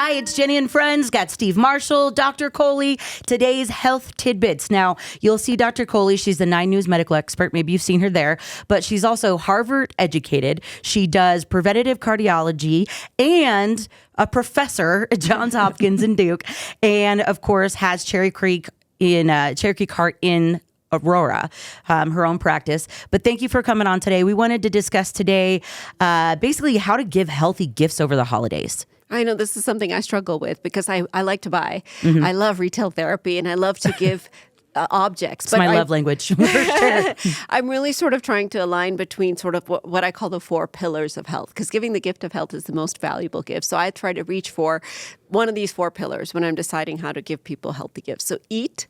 Hi, it's Jenny and friends. Got Steve Marshall, Dr. Kohli. Today's health tidbits. Now, you'll see Dr. Kohli. She's the 9 News medical expert. Maybe you've seen her there, but she's also Harvard educated. She does preventive cardiology and a professor at Johns Hopkins and Duke, and of course has Cherry Creek Heart in Aurora, her own practice. But thank you for coming on today. We wanted to discuss today basically how to give healthy gifts over the holidays. I know this is something I struggle with because I like to buy. Mm-hmm. I love retail therapy and I love to give objects. It's my love language, for sure. I'm really sort of trying to align between sort of what I call the 4 pillars of health, because giving the gift of health is the most valuable gift. So I try to reach for one of these 4 pillars when I'm deciding how to give people healthy gifts. So eat,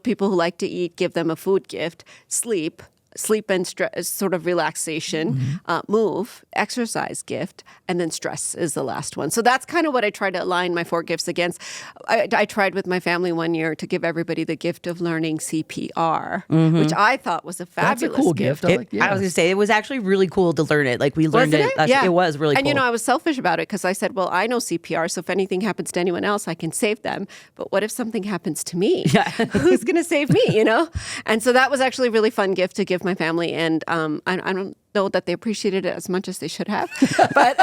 people who like to eat, give them a food gift. Sleep and stress, sort of relaxation, move, exercise gift, and then stress is the last one. So that's kind of what I try to align my 4 gifts against. I tried with my family one year to give everybody the gift of learning CPR, which I thought was a fabulous That's a cool gift. I was going to say, it was actually really cool to learn it. Like we learned it. Yeah. It was really cool. And I was selfish about it because I said, well, I know CPR, so if anything happens to anyone else, I can save them. But what if something happens to me? Yeah. Who's going to save me, And so that was actually a really fun gift to give my family, and I don't know that they appreciated it as much as they should have, but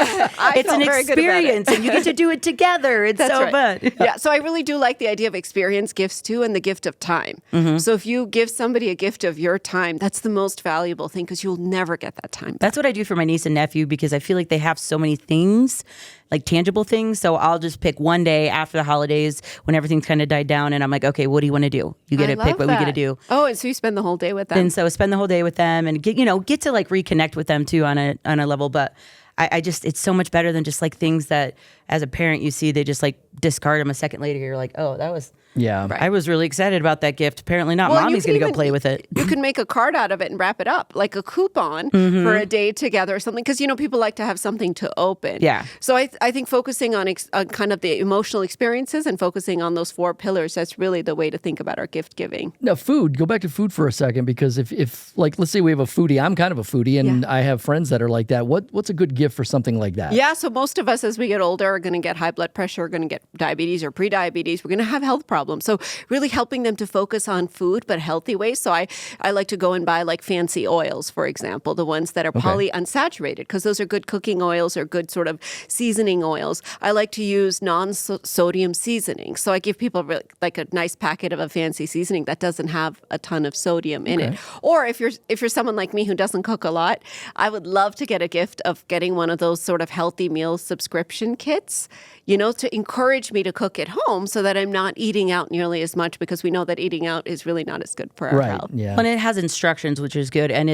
it's an experience, and you get to do it together. It's so fun. Yeah, so I really do like the idea of experience gifts too, and the gift of time. Mm-hmm. So if you give somebody a gift of your time, that's the most valuable thing because you'll never get that time back. That's what I do for my niece and nephew because I feel like they have so many things, like tangible things. So I'll just pick one day after the holidays when everything's kind of died down, and I'm like, okay, what do you want to do? You get to pick what we get to do. Oh, and so you spend the whole day with them. And so spend the whole day with them and get to like reconnect with them too on a level. But I just, it's so much better than just like things that as a parent you see, they just like discard them a second later. You're like, oh, that was... Yeah. Right. I was really excited about that gift. Apparently not. Well, Mommy's going to go play with it. You can make a card out of it and wrap it up, like a coupon for a day together or something. Because, people like to have something to open. Yeah. So I think focusing on kind of the emotional experiences and focusing on those 4 pillars, that's really the way to think about our gift giving. Now, food. Go back to food for a second, because if like, let's say we have a foodie. I'm kind of a foodie, and I have friends that are like that. What's a good gift for something like that? Yeah, so most of us as we get older are going to get high blood pressure, are going to get diabetes or pre-diabetes. We're going to have health problems. So really helping them to focus on food, but healthy ways. So I like to go and buy like fancy oils, for example, the ones that are polyunsaturated, because those are good cooking oils or good sort of seasoning oils. I like to use non-sodium seasoning. So I give people like a nice packet of a fancy seasoning that doesn't have a ton of sodium in it. Or if you're someone like me who doesn't cook a lot, I would love to get a gift of getting one of those sort of healthy meal subscription kits, to encourage me to cook at home so that I'm not eating out nearly as much, because we know that eating out is really not as good for our health. Yeah. And it has instructions, which is good. And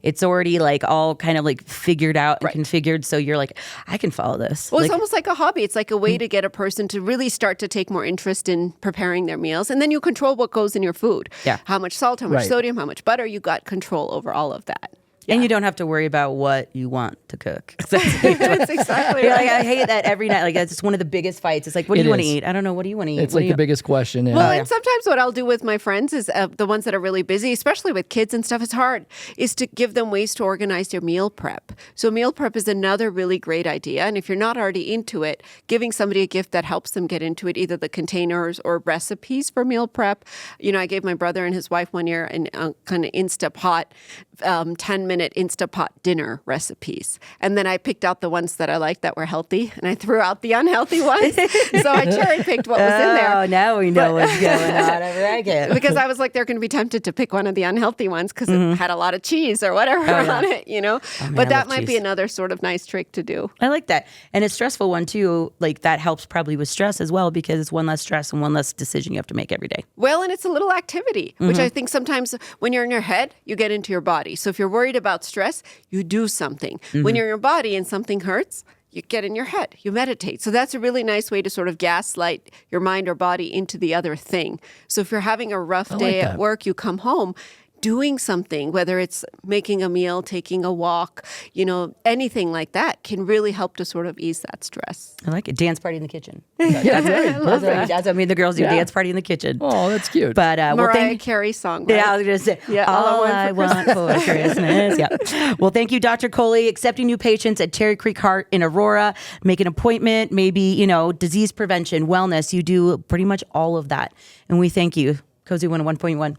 it's already like all kind of like figured out and configured. So you're like, I can follow this. Well, it's almost like a hobby. It's like a way to get a person to really start to take more interest in preparing their meals. And then you control what goes in your food. Yeah. How much salt, how much sodium, how much butter. You got control over all of that. Yeah. And you don't have to worry about what you want to cook. That's exactly right. Like, I hate that every night. Like, that's just one of the biggest fights. It's like, what do you want to eat? I don't know. What do you want to eat? It's like the biggest question. Yeah. Well, and sometimes what I'll do with my friends is the ones that are really busy, especially with kids and stuff, it's hard, is to give them ways to organize their meal prep. So meal prep is another really great idea. And if you're not already into it, giving somebody a gift that helps them get into it, either the containers or recipes for meal prep. I gave my brother and his wife one year an kind of Instapot, 10-minute Instapot dinner recipes. And then I picked out the ones that I liked that were healthy, and I threw out the unhealthy ones. So I cherry picked what was in there. Oh, now we know what's going on. I like it. Because I was like, they're going to be tempted to pick one of the unhealthy ones because it had a lot of cheese or whatever on it, Oh, man, but that might be another sort of nice trick to do. I like that. And a stressful one too, like that helps probably with stress as well, because it's one less stress and one less decision you have to make every day. Well, and it's a little activity, which I think sometimes when you're in your head, you get into your body. So if you're worried about stress, you do something. When you're in your body and something hurts, you get in your head, you meditate. So that's a really nice way to sort of gaslight your mind or body into the other thing. So if you're having a rough day at work, you come home, doing something, whether it's making a meal, taking a walk, anything like that can really help to sort of ease that stress. I like it. Dance party in the kitchen. Yeah, right. Perfect. That's what I mean. The girls do Yeah. dance party in the kitchen. Oh, that's cute. But Mariah Carey song, right? Yeah, I was going to say, Yeah, all I want for Christmas. Yeah. Well, thank you, Dr. Kohli, accepting new patients at Cherry Creek Heart in Aurora. Make an appointment, maybe, disease prevention, wellness. You do pretty much all of that. And we thank you. Cozy 101.1.